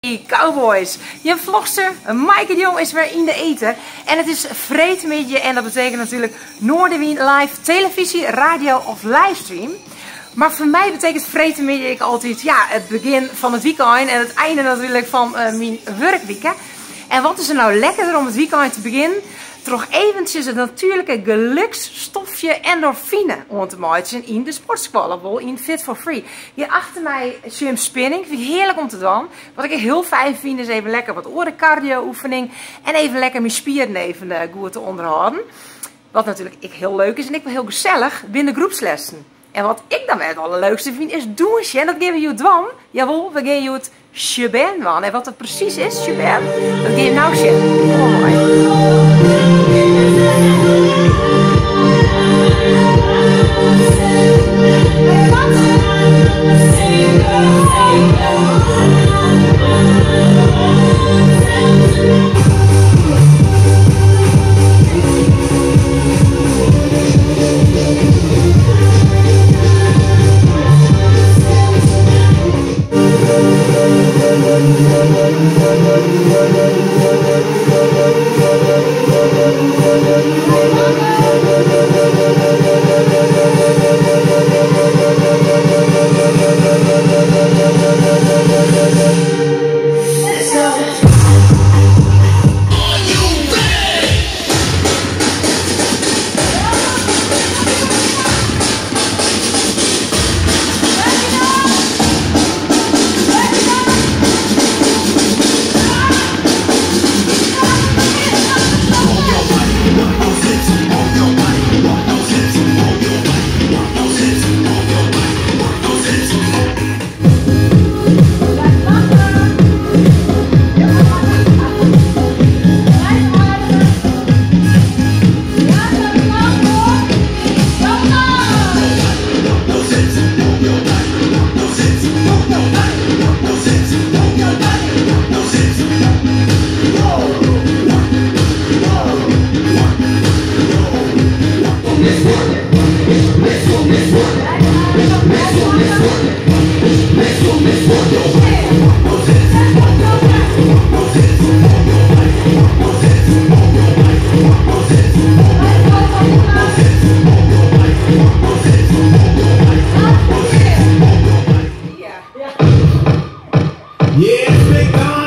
Hey Cowboys, je vlogster Maaike de Jong is weer in de eten. En het is vreedmiddag en dat betekent natuurlijk Noorderwien live televisie, radio of livestream. Maar voor mij betekent vreedmiddag altijd het begin van het weekend en het einde natuurlijk van mijn werkweek. En wat is er nou lekkerder om het weekend te beginnen? Toch eventjes het natuurlijke geluksstofje endorfine om te maken in de sportsqualable in Fit for Free. Hier achter mij Jim Spinning, vind ik heerlijk om te doen. Wat ik heel fijn vind is even lekker wat orencardio oefening en even lekker mijn spieren even goed te onderhouden. Wat natuurlijk heel leuk is en ik wel heel gezellig binnen groepslessen. En wat ik dan wel het allerleukste vind is douchen. En dat geven we je dwan. Jawel, we geven je het shebang van. En wat het precies is, shebang, dat geef je nou shit. Kom maar. Yes, big time.